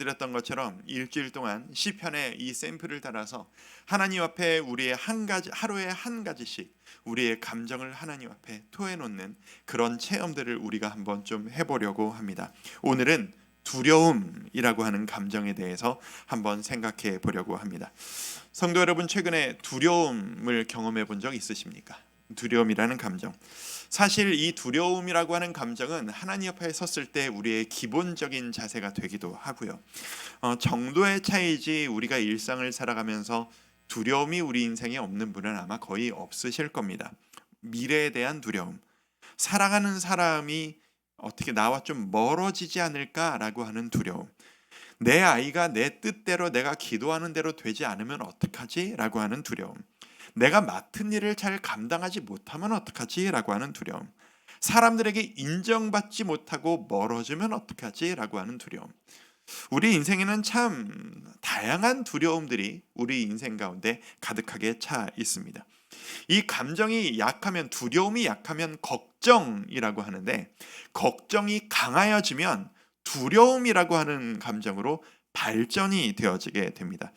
드렸던 것처럼 일주일 동안 시편의 이 샘플을 따라서 하나님 앞에 우리의 한 가지 하루에 한 가지씩 우리의 감정을 하나님 앞에 토해 놓는 그런 체험들을 우리가 한번 좀 해보려고 합니다. 오늘은 두려움이라고 하는 감정에 대해서 한번 생각해 보려고 합니다. 성도 여러분, 최근에 두려움을 경험해 본 적 있으십니까? 두려움이라는 감정. 사실 이 두려움이라고 하는 감정은 하나님 앞에 섰을 때 우리의 기본적인 자세가 되기도 하고요. 정도의 차이지 우리가 일상을 살아가면서 두려움이 우리 인생에 없는 분은 아마 거의 없으실 겁니다. 미래에 대한 두려움, 사랑하는 사람이 어떻게 나와 좀 멀어지지 않을까라고 하는 두려움, 내 아이가 내 뜻대로 내가 기도하는 대로 되지 않으면 어떡하지? 라고 하는 두려움, 내가 맡은 일을 잘 감당하지 못하면 어떡하지? 라고 하는 두려움, 사람들에게 인정받지 못하고 멀어지면 어떡하지? 라고 하는 두려움. 우리 인생에는 참 다양한 두려움들이 우리 인생 가운데 가득하게 차 있습니다. 이 감정이 약하면, 두려움이 약하면 걱정이라고 하는데, 걱정이 강하여지면 두려움이라고 하는 감정으로 발전이 되어지게 됩니다.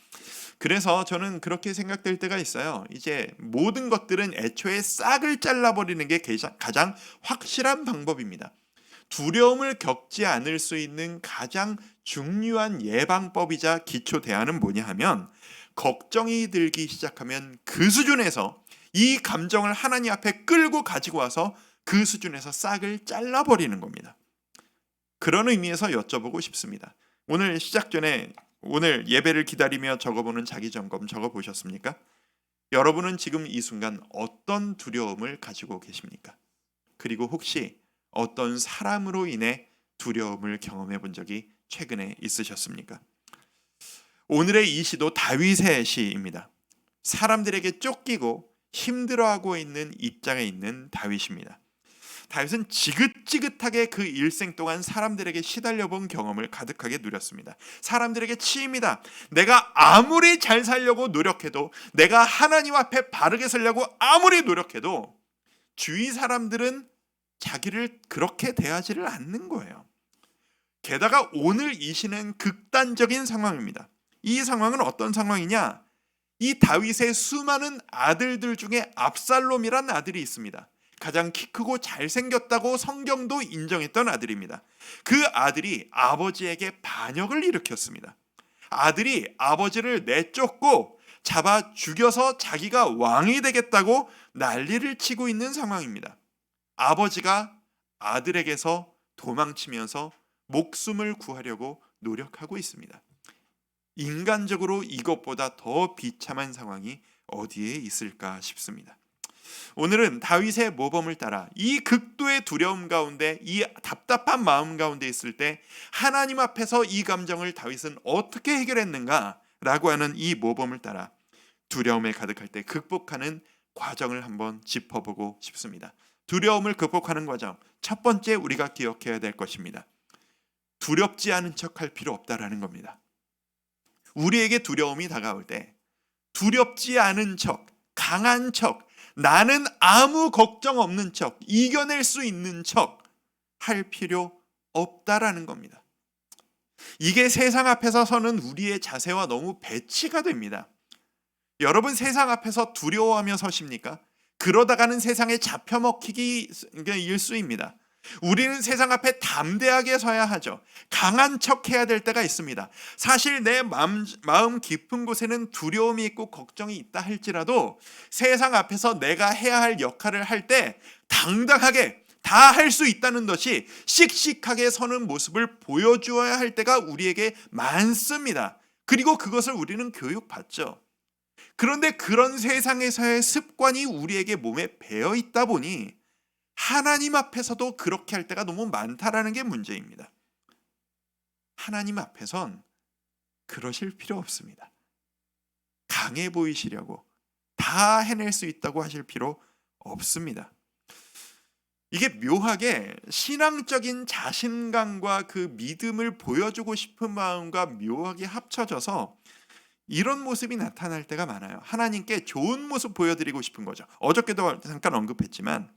그래서 저는 그렇게 생각될 때가 있어요. 이제 모든 것들은 애초에 싹을 잘라버리는 게 가장 확실한 방법입니다. 두려움을 겪지 않을 수 있는 가장 중요한 예방법이자 기초 대안은 뭐냐 하면, 걱정이 들기 시작하면 그 수준에서 이 감정을 하나님 앞에 끌고 가지고 와서 그 수준에서 싹을 잘라버리는 겁니다. 그런 의미에서 여쭤보고 싶습니다. 오늘 시작 전에 오늘 예배를 기다리며 적어보는 자기점검 적어보셨습니까? 여러분은 지금 이 순간 어떤 두려움을 가지고 계십니까? 그리고 혹시 어떤 사람으로 인해 두려움을 경험해 본 적이 최근에 있으셨습니까? 오늘의 이 시도 다윗의 시입니다. 사람들에게 쫓기고 힘들어하고 있는 입장에 있는 다윗입니다. 다윗은 지긋지긋하게 그 일생 동안 사람들에게 시달려 본 경험을 가득하게 누렸습니다. 사람들에게 치입니다. 내가 아무리 잘 살려고 노력해도, 내가 하나님 앞에 바르게 살려고 아무리 노력해도 주위 사람들은 자기를 그렇게 대하지를 않는 거예요. 게다가 오늘 이 시는 극단적인 상황입니다. 이 상황은 어떤 상황이냐? 이 다윗의 수많은 아들들 중에 압살롬이란 아들이 있습니다. 가장 키 크고 잘생겼다고 성경도 인정했던 아들입니다. 그 아들이 아버지에게 반역을 일으켰습니다. 아들이 아버지를 내쫓고 잡아 죽여서 자기가 왕이 되겠다고 난리를 치고 있는 상황입니다. 아버지가 아들에게서 도망치면서 목숨을 구하려고 노력하고 있습니다. 인간적으로 이것보다 더 비참한 상황이 어디에 있을까 싶습니다. 오늘은 다윗의 모범을 따라 이 극도의 두려움 가운데, 이 답답한 마음 가운데 있을 때 하나님 앞에서 이 감정을 다윗은 어떻게 해결했는가라고 하는 이 모범을 따라 두려움에 가득할 때 극복하는 과정을 한번 짚어보고 싶습니다. 두려움을 극복하는 과정, 첫 번째 우리가 기억해야 될 것입니다. 두렵지 않은 척할 필요 없다라는 겁니다. 우리에게 두려움이 다가올 때 두렵지 않은 척, 강한 척, 나는 아무 걱정 없는 척, 이겨낼 수 있는 척 할 필요 없다라는 겁니다. 이게 세상 앞에서 서는 우리의 자세와 너무 배치가 됩니다. 여러분, 세상 앞에서 두려워하며 서십니까? 그러다가는 세상에 잡혀먹히기 일쑤입니다. 우리는 세상 앞에 담대하게 서야 하죠. 강한 척 해야 될 때가 있습니다. 사실 내 마음 깊은 곳에는 두려움이 있고 걱정이 있다 할지라도 세상 앞에서 내가 해야 할 역할을 할 때 당당하게 다 할 수 있다는 것이 씩씩하게 서는 모습을 보여주어야 할 때가 우리에게 많습니다. 그리고 그것을 우리는 교육받죠. 그런데 그런 세상에서의 습관이 우리에게 몸에 배어 있다 보니 하나님 앞에서도 그렇게 할 때가 너무 많다라는 게 문제입니다. 하나님 앞에선 그러실 필요 없습니다. 강해 보이시려고, 다 해낼 수 있다고 하실 필요 없습니다. 이게 묘하게 신앙적인 자신감과 그 믿음을 보여주고 싶은 마음과 묘하게 합쳐져서 이런 모습이 나타날 때가 많아요. 하나님께 좋은 모습 보여드리고 싶은 거죠. 어저께도 잠깐 언급했지만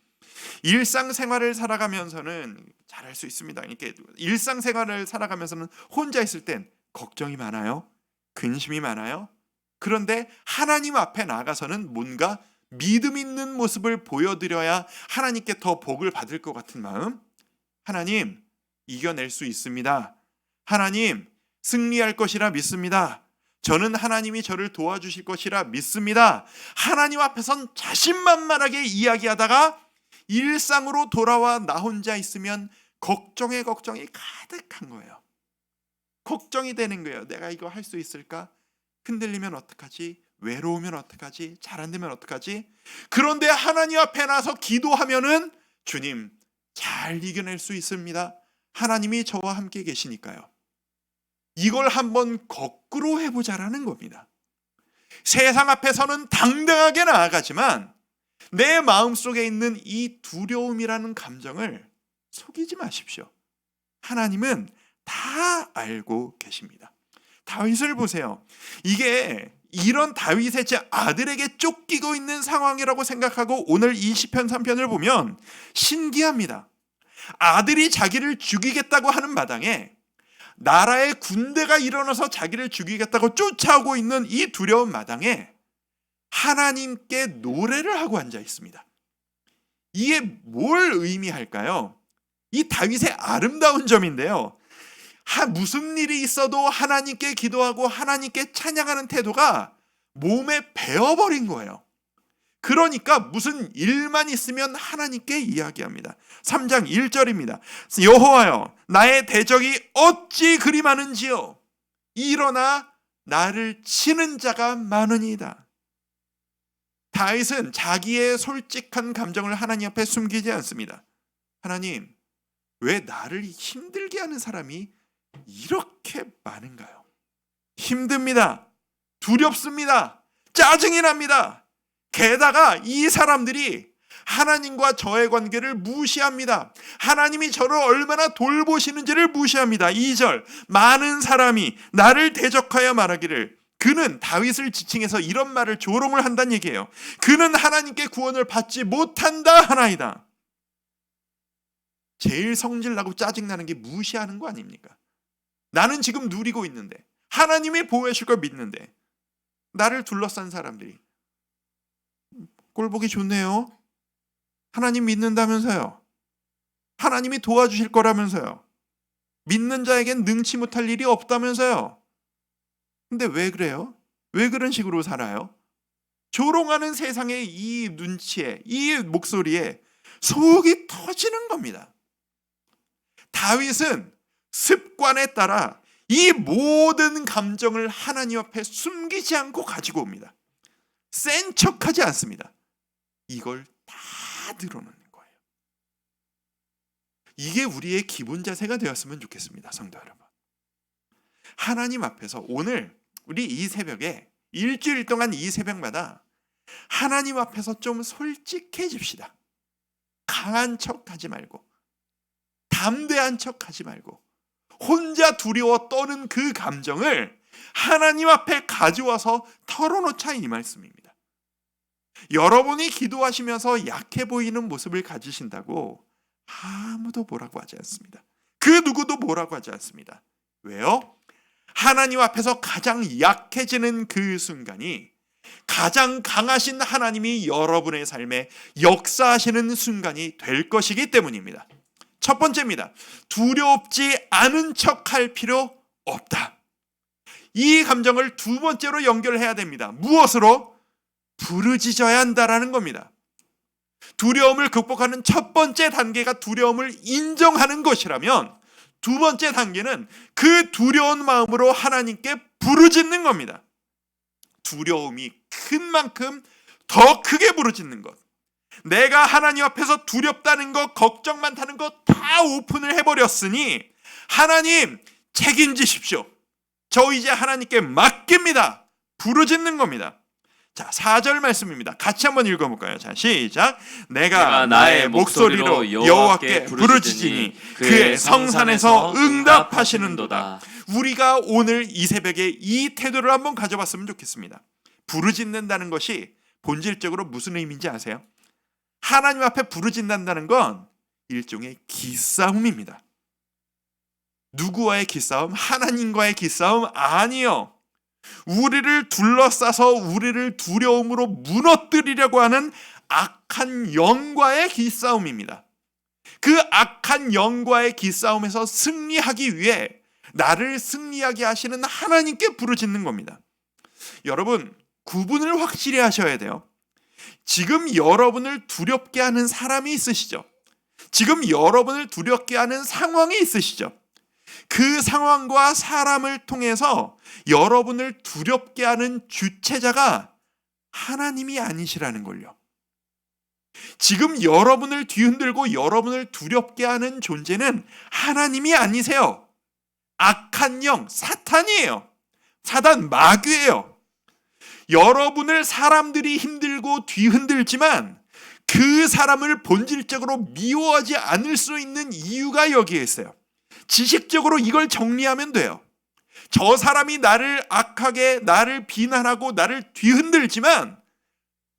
일상생활을 살아가면서는 잘할 수 있습니다. 이렇게 일상생활을 살아가면서는 혼자 있을 땐 걱정이 많아요. 근심이 많아요. 그런데 하나님 앞에 나가서는 뭔가 믿음 있는 모습을 보여드려야 하나님께 더 복을 받을 것 같은 마음. 하나님, 이겨낼 수 있습니다. 하나님, 승리할 것이라 믿습니다. 저는 하나님이 저를 도와주실 것이라 믿습니다. 하나님 앞에선 자신만만하게 이야기하다가 일상으로 돌아와 나 혼자 있으면 걱정이 가득한 거예요. 걱정이 되는 거예요. 내가 이거 할 수 있을까? 흔들리면 어떡하지? 외로우면 어떡하지? 잘 안 되면 어떡하지? 그런데 하나님 앞에 나서 기도하면은 주님, 잘 이겨낼 수 있습니다. 하나님이 저와 함께 계시니까요. 이걸 한번 거꾸로 해보자라는 겁니다. 세상 앞에서는 당당하게 나아가지만 내 마음속에 있는 이 두려움이라는 감정을 속이지 마십시오. 하나님은 다 알고 계십니다. 다윗을 보세요. 이게 이런 다윗의 제 아들에게 쫓기고 있는 상황이라고 생각하고 오늘 이 시편 3편을 보면 신기합니다. 아들이 자기를 죽이겠다고 하는 마당에 나라의 군대가 일어나서 자기를 죽이겠다고 쫓아오고 있는 이 두려운 마당에 하나님께 노래를 하고 앉아 있습니다. 이게 뭘 의미할까요? 이 다윗의 아름다운 점인데요. 무슨 일이 있어도 하나님께 기도하고 하나님께 찬양하는 태도가 몸에 배어버린 거예요. 그러니까 무슨 일만 있으면 하나님께 이야기합니다. 3장 1절입니다. 여호와여, 나의 대적이 어찌 그리 많은지요. 일어나 나를 치는 자가 많으니이다. 다윗은 자기의 솔직한 감정을 하나님 앞에 숨기지 않습니다. 하나님, 왜 나를 힘들게 하는 사람이 이렇게 많은가요? 힘듭니다. 두렵습니다. 짜증이 납니다. 게다가 이 사람들이 하나님과 저의 관계를 무시합니다. 하나님이 저를 얼마나 돌보시는지를 무시합니다. 2절, 많은 사람이 나를 대적하여 말하기를, 그는 다윗을 지칭해서 이런 말을 조롱을 한다는 얘기예요. 그는 하나님께 구원을 받지 못한다 하나이다. 제일 성질나고 짜증나는 게 무시하는 거 아닙니까? 나는 지금 누리고 있는데, 하나님이 보호해 줄 걸 믿는데 나를 둘러싼 사람들이 꼴보기 좋네요. 하나님 믿는다면서요. 하나님이 도와주실 거라면서요. 믿는 자에겐 능치 못할 일이 없다면서요. 근데 왜 그래요? 왜 그런 식으로 살아요? 조롱하는 세상의 이 눈치에, 이 목소리에 속이 터지는 겁니다. 다윗은 습관에 따라 이 모든 감정을 하나님 앞에 숨기지 않고 가지고 옵니다. 센 척하지 않습니다. 이걸 다 드러내는 거예요. 이게 우리의 기본 자세가 되었으면 좋겠습니다. 성도 여러분, 하나님 앞에서 오늘 우리 이 새벽에 일주일 동안 이 새벽마다 하나님 앞에서 좀 솔직해집시다. 강한 척하지 말고, 담대한 척하지 말고, 혼자 두려워 떠는 그 감정을 하나님 앞에 가져와서 털어놓자, 이 말씀입니다. 여러분이 기도하시면서 약해 보이는 모습을 가지신다고 아무도 뭐라고 하지 않습니다. 그 누구도 뭐라고 하지 않습니다. 왜요? 하나님 앞에서 가장 약해지는 그 순간이 가장 강하신 하나님이 여러분의 삶에 역사하시는 순간이 될 것이기 때문입니다. 첫 번째입니다. 두렵지 않은 척할 필요 없다. 이 감정을 두 번째로 연결해야 됩니다. 무엇으로? 부르짖어야 한다라는 겁니다. 두려움을 극복하는 첫 번째 단계가 두려움을 인정하는 것이라면, 두 번째 단계는 그 두려운 마음으로 하나님께 부르짖는 겁니다. 두려움이 큰 만큼 더 크게 부르짖는 것. 내가 하나님 앞에서 두렵다는 것, 걱정 많다는 것 다 오픈을 해버렸으니 하나님 책임지십시오. 저 이제 하나님께 맡깁니다. 부르짖는 겁니다. 자, 4절 말씀입니다. 같이 한번 읽어볼까요? 자, 시작. 내가 나의 목소리로 여호와께 부르짖으니 그의 성산에서 응답하시는도다. 우리가 오늘 이 새벽에 이 태도를 한번 가져봤으면 좋겠습니다. 부르짖는다는 것이 본질적으로 무슨 의미인지 아세요? 하나님 앞에 부르짖는다는 건 일종의 기싸움입니다. 누구와의 기싸움? 하나님과의 기싸움 아니요. 우리를 둘러싸서 우리를 두려움으로 무너뜨리려고 하는 악한 영과의 기싸움입니다. 그 악한 영과의 기싸움에서 승리하기 위해 나를 승리하게 하시는 하나님께 부르짖는 겁니다. 여러분, 구분을 확실히 하셔야 돼요. 지금 여러분을 두렵게 하는 사람이 있으시죠? 지금 여러분을 두렵게 하는 상황이 있으시죠? 그 상황과 사람을 통해서 여러분을 두렵게 하는 주체자가 하나님이 아니시라는 걸요. 지금 여러분을 뒤흔들고 여러분을 두렵게 하는 존재는 하나님이 아니세요. 악한 영, 사탄이에요. 사단 마귀예요. 여러분을 사람들이 힘들고 뒤흔들지만 그 사람을 본질적으로 미워하지 않을 수 있는 이유가 여기에 있어요. 지식적으로 이걸 정리하면 돼요. 저 사람이 나를 악하게, 나를 비난하고 나를 뒤흔들지만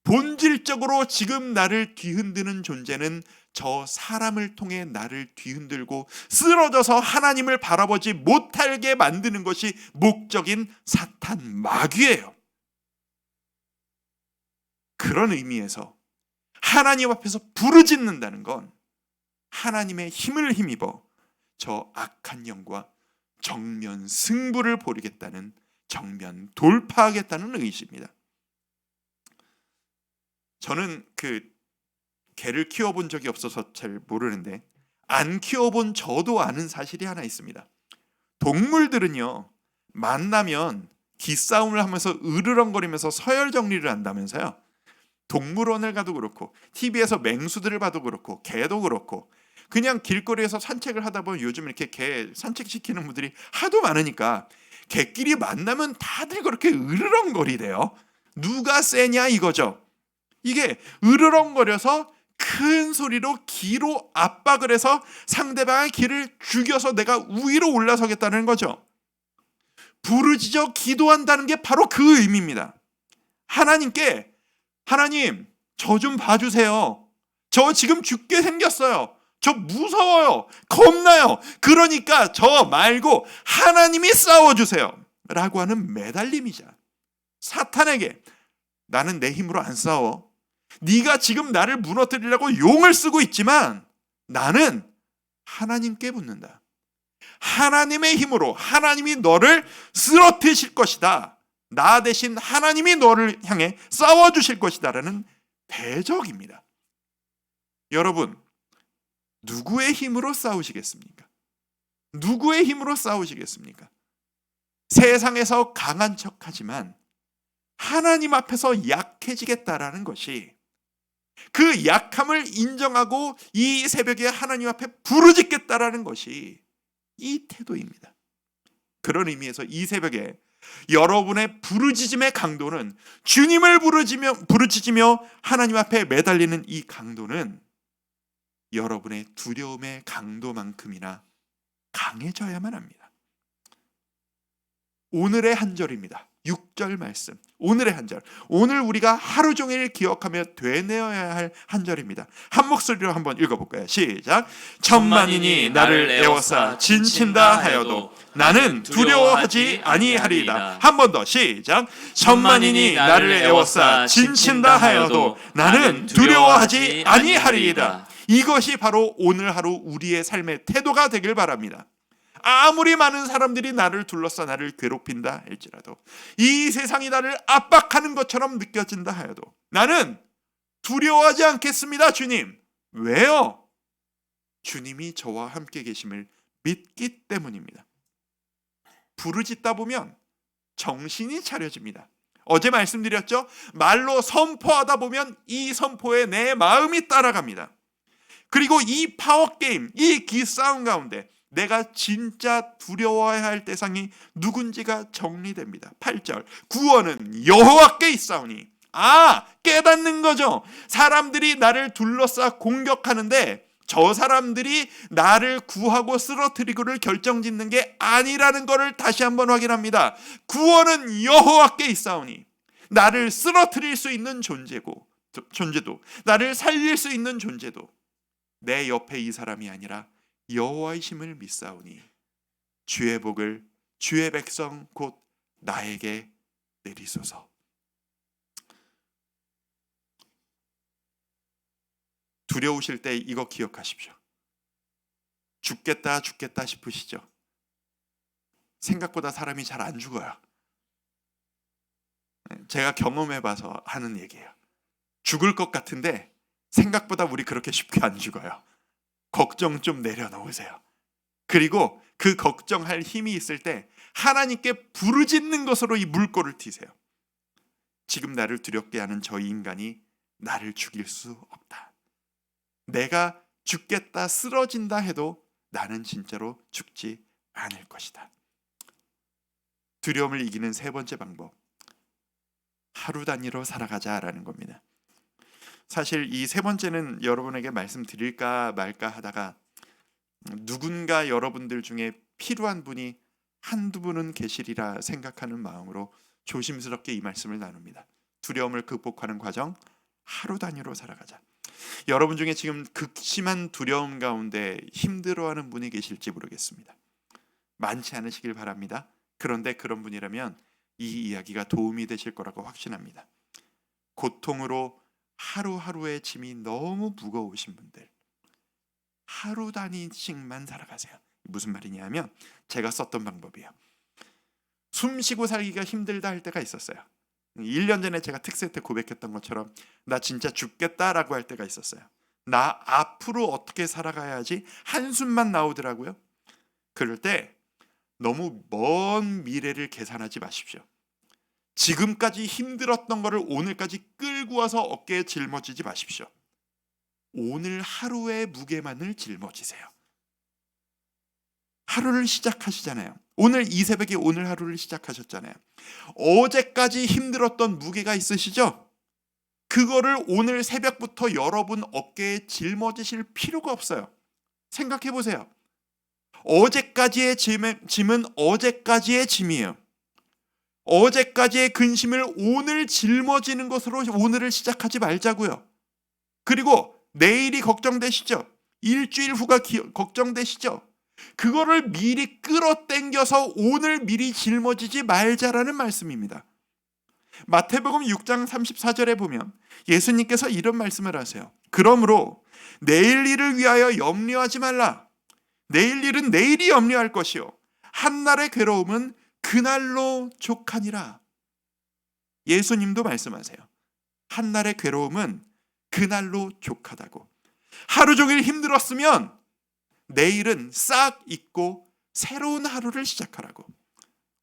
본질적으로 지금 나를 뒤흔드는 존재는 저 사람을 통해 나를 뒤흔들고 쓰러져서 하나님을 바라보지 못하게 만드는 것이 목적인 사탄 마귀예요. 그런 의미에서 하나님 앞에서 부르짖는다는 건 하나님의 힘을 힘입어 저 악한 영과 정면 승부를 벌이겠다는, 정면 돌파하겠다는 의지입니다. 저는 개를 키워본 적이 없어서 잘 모르는데 안 키워본 저도 아는 사실이 하나 있습니다. 동물들은요, 만나면 기싸움을 하면서 으르렁거리면서 서열 정리를 한다면서요. 동물원을 가도 그렇고 TV에서 맹수들을 봐도 그렇고 개도 그렇고 그냥 길거리에서 산책을 하다 보면 요즘 이렇게 개 산책시키는 분들이 하도 많으니까 개끼리 만나면 다들 그렇게 으르렁거리대요. 누가 세냐 이거죠. 이게 으르렁거려서 큰 소리로 기로 압박을 해서 상대방의 기를 죽여서 내가 우위로 올라서겠다는 거죠. 부르짖어 기도한다는 게 바로 그 의미입니다. 하나님께 하나님, 저 좀 봐주세요. 저 지금 죽게 생겼어요. 저 무서워요. 겁나요. 그러니까 저 말고 하나님이 싸워주세요. 라고 하는 매달림이자 사탄에게 나는 내 힘으로 안 싸워. 네가 지금 나를 무너뜨리려고 용을 쓰고 있지만 나는 하나님께 붙는다. 하나님의 힘으로 하나님이 너를 쓰러뜨리실 것이다. 나 대신 하나님이 너를 향해 싸워주실 것이다 라는 대적입니다. 여러분, 누구의 힘으로 싸우시겠습니까? 누구의 힘으로 싸우시겠습니까? 세상에서 강한 척하지만 하나님 앞에서 약해지겠다라는 것이, 그 약함을 인정하고 이 새벽에 하나님 앞에 부르짖겠다라는 것이 이 태도입니다. 그런 의미에서 이 새벽에 여러분의 부르짖음의 강도는, 주님을 부르짖으며 하나님 앞에 매달리는 이 강도는 여러분의 두려움의 강도만큼이나 강해져야만 합니다. 오늘의 한 절입니다. 6절 말씀, 오늘의 한 절, 오늘 우리가 하루 종일 기억하며 되뇌어야 할 한 절입니다. 한 목소리로 한번 읽어볼까요? 시작. 천만인이 나를 애워싸 진친다 하여도 나는 두려워하지 아니하리이다. 한 번 더 시작. 천만인이 나를 애워싸 진친다 하여도 나는 두려워하지 아니하리이다. 이것이 바로 오늘 하루 우리의 삶의 태도가 되길 바랍니다. 아무리 많은 사람들이 나를 둘러싸 나를 괴롭힌다 할지라도, 이 세상이 나를 압박하는 것처럼 느껴진다 하여도 나는 두려워하지 않겠습니다. 주님. 왜요? 주님이 저와 함께 계심을 믿기 때문입니다. 부르짖다 보면 정신이 차려집니다. 어제 말씀드렸죠? 말로 선포하다 보면 이 선포에 내 마음이 따라갑니다. 그리고 이 파워게임, 이 기싸움 가운데 내가 진짜 두려워해야 할 대상이 누군지가 정리됩니다. 8절, 구원은 여호와께 있사오니. 깨닫는 거죠. 사람들이 나를 둘러싸 공격하는데 저 사람들이 나를 구하고 쓰러뜨리고를 결정짓는 게 아니라는 것을 다시 한번 확인합니다. 구원은 여호와께 있사오니. 나를 쓰러뜨릴 수 있는 존재도, 나를 살릴 수 있는 존재도 내 옆에 이 사람이 아니라 여호와의 힘을 믿사오니. 주의 복을 주의 백성 곧 나에게 내리소서. 두려우실 때 이거 기억하십시오. 죽겠다 싶으시죠? 생각보다 사람이 잘 안 죽어요. 제가 경험해봐서 하는 얘기예요. 죽을 것 같은데 생각보다 우리 그렇게 쉽게 안 죽어요. 걱정 좀 내려놓으세요. 그리고 그 걱정할 힘이 있을 때 하나님께 부르짖는 것으로 이 물꼬를 트세요. 지금 나를 두렵게 하는 저 인간이 나를 죽일 수 없다. 내가 죽겠다 쓰러진다 해도 나는 진짜로 죽지 않을 것이다. 두려움을 이기는 세 번째 방법, 하루 단위로 살아가자라는 겁니다. 사실 이 세 번째는 여러분에게 말씀드릴까 말까 하다가 누군가 여러분들 중에 필요한 분이 한두 분은 계시리라 생각하는 마음으로 조심스럽게 이 말씀을 나눕니다. 두려움을 극복하는 과정, 하루 단위로 살아가자. 여러분 중에 지금 극심한 두려움 가운데 힘들어하는 분이 계실지 모르겠습니다. 많지 않으시길 바랍니다. 그런데 그런 분이라면 이 이야기가 도움이 되실 거라고 확신합니다. 고통으로 하루하루의 짐이 너무 무거우신 분들, 하루 단위씩만 살아가세요. 무슨 말이냐면 제가 썼던 방법이에요. 숨 쉬고 살기가 힘들다 할 때가 있었어요. 1년 전에 제가 특세 때 고백했던 것처럼 나 진짜 죽겠다라고 할 때가 있었어요. 나 앞으로 어떻게 살아가야지 한숨만 나오더라고요. 그럴 때 너무 먼 미래를 계산하지 마십시오. 지금까지 힘들었던 거를 오늘까지 끌고 와서 어깨에 짊어지지 마십시오. 오늘 하루의 무게만을 짊어지세요. 하루를 시작하시잖아요. 오늘 이 새벽에 오늘 하루를 시작하셨잖아요. 어제까지 힘들었던 무게가 있으시죠? 그거를 오늘 새벽부터 여러분 어깨에 짊어지실 필요가 없어요. 생각해 보세요. 어제까지의 짐은 어제까지의 짐이에요. 어제까지의 근심을 오늘 짊어지는 것으로 오늘을 시작하지 말자고요. 그리고 내일이 걱정되시죠? 일주일 후가 걱정되시죠? 그거를 미리 끌어당겨서 오늘 미리 짊어지지 말자라는 말씀입니다. 마태복음 6장 34절에 보면 예수님께서 이런 말씀을 하세요. 그러므로 내일 일을 위하여 염려하지 말라. 내일 일은 내일이 염려할 것이요 한날의 괴로움은 그날로 족하니라. 예수님도 말씀하세요. 한날의 괴로움은 그날로 족하다고. 하루 종일 힘들었으면 내일은 싹 잊고 새로운 하루를 시작하라고.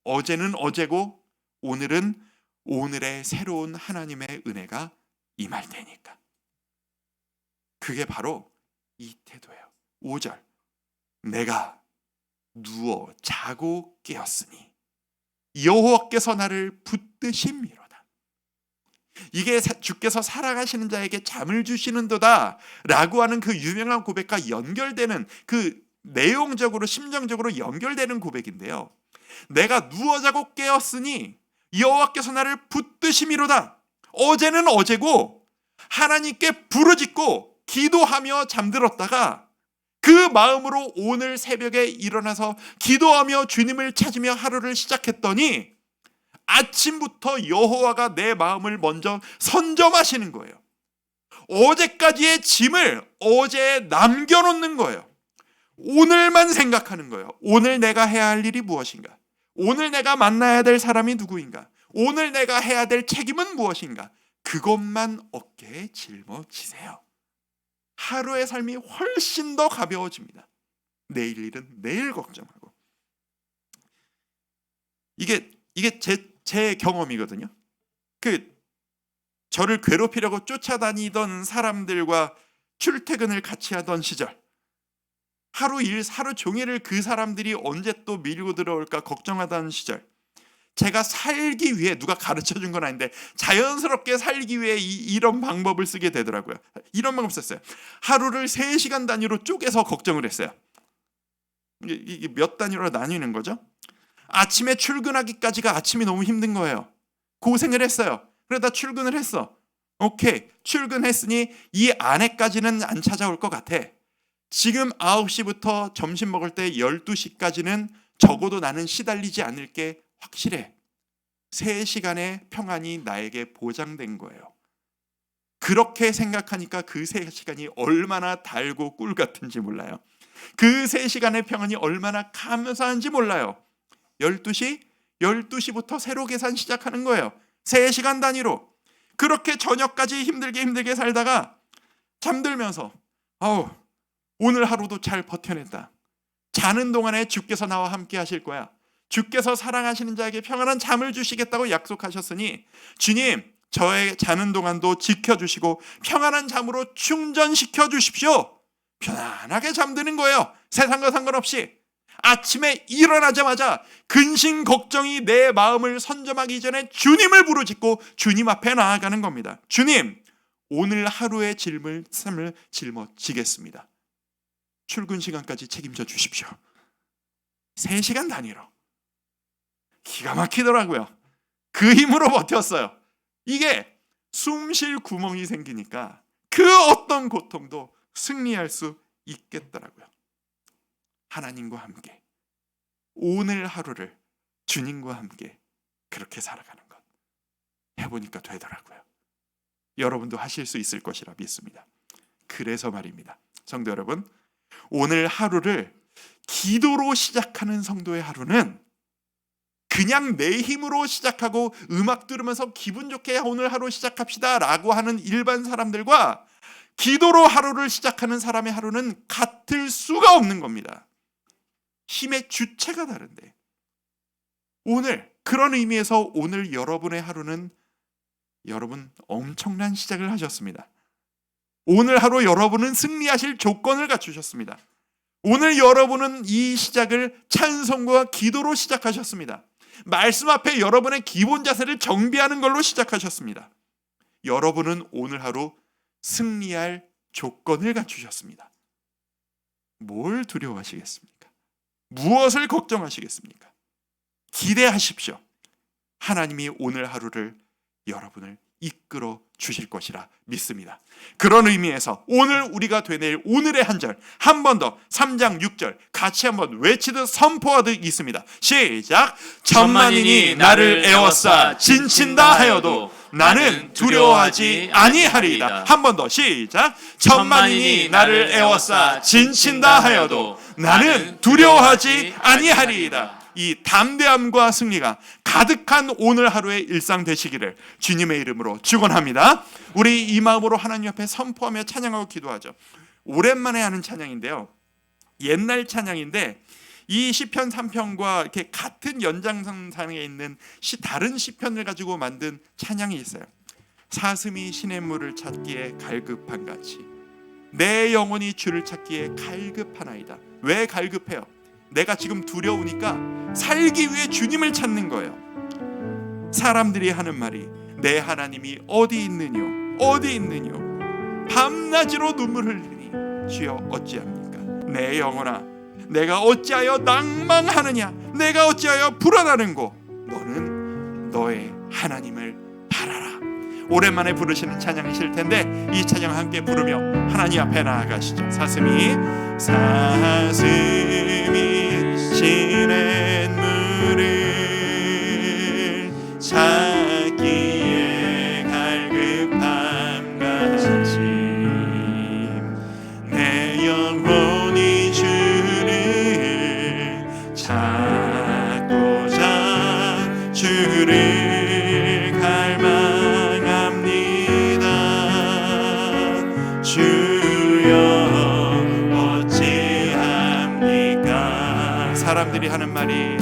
어제는 어제고 오늘은 오늘의 새로운 하나님의 은혜가 임할 테니까. 그게 바로 이 태도예요. 5절. 내가 누워 자고 깨었으니 여호와께서 나를 붙드심이로다. 이게 주께서 살아가시는 자에게 잠을 주시는도다 라고 하는 그 유명한 고백과 연결되는, 그 내용적으로 심정적으로 연결되는 고백인데요. 내가 누워 자고 깨었으니 여호와께서 나를 붙드심이로다. 어제는 어제고 하나님께 부르짖고 기도하며 잠들었다가 그 마음으로 오늘 새벽에 일어나서 기도하며 주님을 찾으며 하루를 시작했더니 아침부터 여호와가 내 마음을 먼저 선점하시는 거예요. 어제까지의 짐을 어제에 남겨놓는 거예요. 오늘만 생각하는 거예요. 오늘 내가 해야 할 일이 무엇인가? 오늘 내가 만나야 될 사람이 누구인가? 오늘 내가 해야 될 책임은 무엇인가? 그것만 어깨에 짊어지세요. 하루의 삶이 훨씬 더 가벼워집니다. 내일 일은 내일 걱정하고. 이게 제 경험이거든요. 저를 괴롭히려고 쫓아다니던 사람들과 출퇴근을 같이 하던 시절, 하루 종일을 그 사람들이 언제 또 밀고 들어올까 걱정하던 시절, 제가 살기 위해, 누가 가르쳐 준 건 아닌데 자연스럽게 살기 위해 이런 방법을 쓰게 되더라고요. 이런 방법 썼어요. 하루를 3시간 단위로 쪼개서 걱정을 했어요. 이게 몇 단위로 나뉘는 거죠? 아침에 출근하기까지가 아침이 너무 힘든 거예요. 고생을 했어요. 그러다 출근을 했어. 오케이, 출근했으니 이 안에까지는 안 찾아올 것 같아. 지금 9시부터 점심 먹을 때 12시까지는 적어도 나는 시달리지 않을 게 확실해. 3시간의 평안이 나에게 보장된 거예요. 그렇게 생각하니까 그 3시간이 얼마나 달고 꿀 같은지 몰라요. 그 3시간의 평안이 얼마나 감사한지 몰라요. 12시부터 새로 계산 시작하는 거예요. 3시간 단위로. 그렇게 저녁까지 힘들게 살다가 잠들면서 오늘 하루도 잘 버텨냈다. 자는 동안에 주께서 나와 함께 하실 거야. 주께서 사랑하시는 자에게 평안한 잠을 주시겠다고 약속하셨으니 주님, 저의 자는 동안도 지켜주시고 평안한 잠으로 충전시켜 주십시오. 편안하게 잠드는 거예요. 세상과 상관없이. 아침에 일어나자마자 근심 걱정이 내 마음을 선점하기 전에 주님을 부르짖고 주님 앞에 나아가는 겁니다. 주님, 오늘 하루의 삶을 짊어지겠습니다. 출근 시간까지 책임져 주십시오. 3시간 단위로. 기가 막히더라고요. 그 힘으로 버텼어요. 이게 숨 쉴 구멍이 생기니까 그 어떤 고통도 승리할 수 있겠더라고요. 하나님과 함께 오늘 하루를 주님과 함께 그렇게 살아가는 것 해보니까 되더라고요. 여러분도 하실 수 있을 것이라 믿습니다. 그래서 말입니다. 성도 여러분, 오늘 하루를 기도로 시작하는 성도의 하루는 그냥 내 힘으로 시작하고 음악 들으면서 기분 좋게 오늘 하루 시작합시다 라고 하는 일반 사람들과 기도로 하루를 시작하는 사람의 하루는 같을 수가 없는 겁니다. 힘의 주체가 다른데, 오늘 그런 의미에서 오늘 여러분의 하루는 여러분 엄청난 시작을 하셨습니다. 오늘 하루 여러분은 승리하실 조건을 갖추셨습니다. 오늘 여러분은 이 시작을 찬송과 기도로 시작하셨습니다. 말씀 앞에 여러분의 기본 자세를 정비하는 걸로 시작하셨습니다. 여러분은 오늘 하루 승리할 조건을 갖추셨습니다. 뭘 두려워하시겠습니까? 무엇을 걱정하시겠습니까? 기대하십시오. 하나님이 오늘 하루를 여러분을 이끌어 주실 것이라 믿습니다. 그런 의미에서 오늘 우리가 되뇌일 오늘의 한 절 한 번 더 3장 6절 같이 한번 외치듯 선포하듯 있습니다. 시작. 천만인이 나를 애워싸 진친다 하여도 나는 두려워하지 아니하리이다. 한 번 더 시작. 천만인이 나를 애워싸 진친다 하여도 나는 두려워하지 아니하리이다. 이 담대함과 승리가 가득한 오늘 하루의 일상 되시기를 주님의 이름으로 축원합니다. 우리 이 마음으로 하나님 앞에 선포하며 찬양하고 기도하죠. 오랜만에 하는 찬양인데요, 옛날 찬양인데 이 시편 3편과 이렇게 같은 연장선상에 있는 다른 시편을 가지고 만든 찬양이 있어요. 사슴이 시냇물을 찾기에 갈급한 같이 내 영혼이 주를 찾기에 갈급하나이다. 왜 갈급해요? 내가 지금 두려우니까 살기 위해 주님을 찾는 거예요. 사람들이 하는 말이 내 하나님이 어디 있느뇨 어디 있느뇨 밤낮으로 눈물 흘리니 주여 어찌합니까? 내 영혼아 내가 어찌하여 낭망하느냐 내가 어찌하여 불안하는고 너는 너의 하나님을 바라라. 오랜만에 부르시는 찬양이실 텐데 이 찬양 함께 부르며 하나님 앞에 나아가시죠. 사슴이 시냇물을 찾기에 갈급함 같이 내 영혼이 주를 찾고자 주를 갈망합니다. 주여 사람들이 하는 말이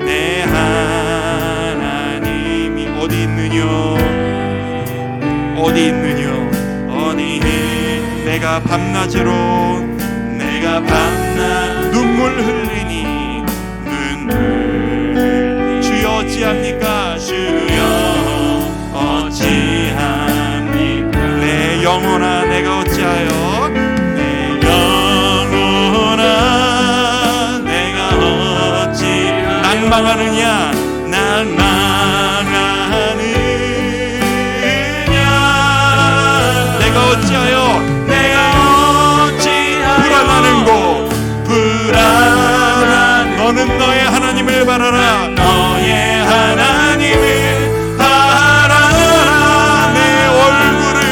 내 하나님이 어디 있느뇨 어디 내가 밤낮 눈물 흘리니 주여 어찌합니까 주여 어찌합니까 내 영혼아 내가 어찌하여 낭망하느냐 내가 어찌하여 불안하느냐 너는 너의 하나님을 바라라. 너의 하나님을 바라라. 내 얼굴을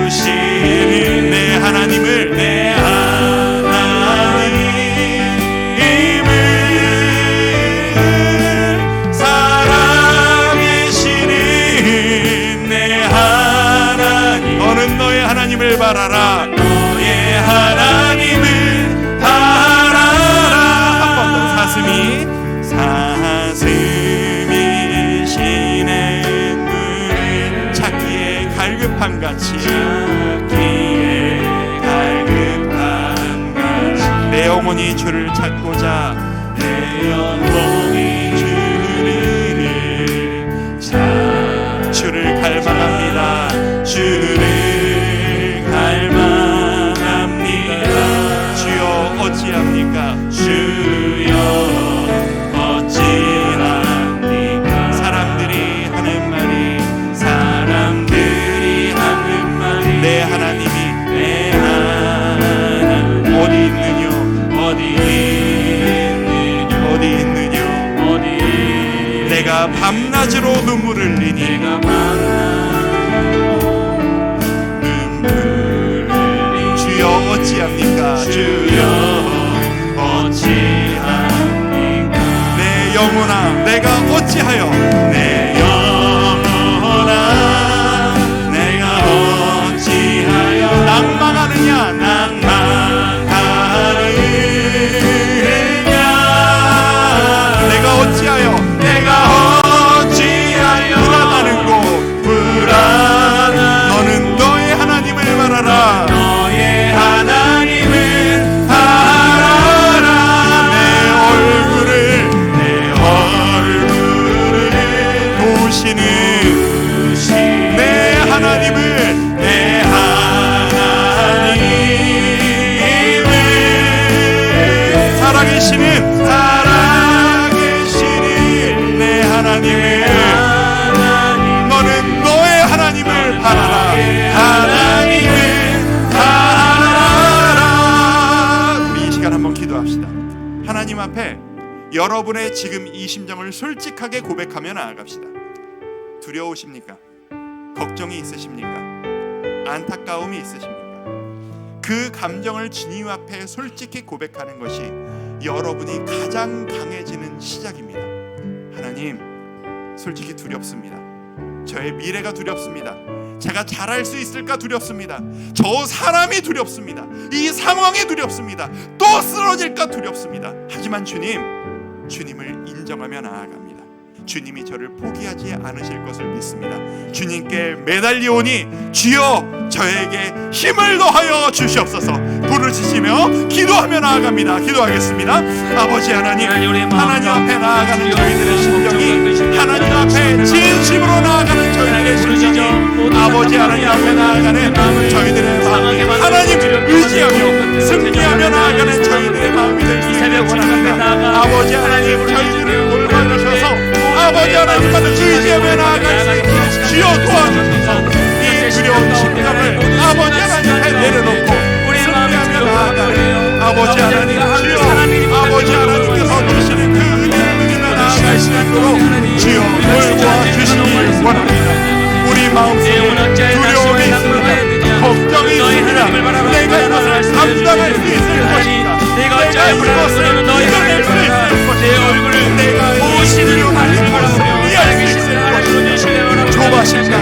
보시는 내 하나님을 내 하나님을 살아계시는 내 하나님. 너는 너의 하나님을 바라라. 너의 하나님을 바라라. 한 번 더 사슴이 시는 물을 찾기에 갈급함 같이 내 영혼이 주를 찾고자 내 영혼이 주를 갈망합니다. 주를 갈망합니다. 주여 어찌합니까? 주여 어찌합니까? 사람들이 하는 말이 내 하나님이 내 하나님 어디 있느냐 내가 밤낮으로 눈물을 흘리니 주여 어찌합니까? 주여 어찌합니까? 내 영혼아 내가 어찌하여 내 영혼아 내가 어찌하여 낭망하느냐 내가 어찌하여 불안하는 곳 너는 너의 하나님을 바라라. 너의 하나님을 바라라. 내 얼굴을 도우시는 내 하나님을 살아계시는 내 하나님을 너는 너의 하나님을 바라라. 하나님을 바라라. 우리 이 시간 한번 기도합시다. 하나님 앞에 여러분의 지금 이 심정을 솔직하게 고백하며 나아갑시다. 두려우십니까? 걱정이 있으십니까? 안타까움이 있으십니까? 그 감정을 주님 앞에 솔직히 고백하는 것이 여러분이 가장 강해지는 시작입니다. 하나님, 솔직히 두렵습니다. 저의 미래가 두렵습니다. 제가 잘할 수 있을까 두렵습니다. 저 사람이 두렵습니다. 이 상황이 두렵습니다. 또 쓰러질까 두렵습니다. 하지만 주님을 인정하며 나아갑니다. 주님이 저를 포기하지 않으실 것을 믿습니다. 주님께 매달리오니 주여 저에게 힘을 더하여 주시옵소서. 부르짖으며 기도하며 나아갑니다. 기도하겠습니다. 아버지 하나님 앞에 나아가는 저희들의 심정이 하나님 앞에 진심으로 나아가는 저희들의 심정이 아버지 하나님 앞에 나아가는 저희들의 마음이 하나님을 의지하며 승리하며 나아가는 저희들의 마음이 될 수 있기를 원합니다. 아버지 하나님 저희들을 돌봐주셔서 아버지 하나님께서 의지하며 나아갈 수 있게 주여 도와주셔서 이 두려운 심정을 아버지 하나님 앞에 내려놓고 승리하며 나아가는 아버지 하나님 주여 아버지 하나님께서 주시는 그 은혜를 누리며 나아갈 수 있도록 주여 도와주시기 원합니다. 우리 마음속에 두려움이 있습니다. 걱정이 있습니다. 내가 이것을 감당할 수 있을 것인가? 내가 이것을 이겨낼 수 있을 것인가? 내가 이 두려움을 이해할 수 있을 것인가? 조바심과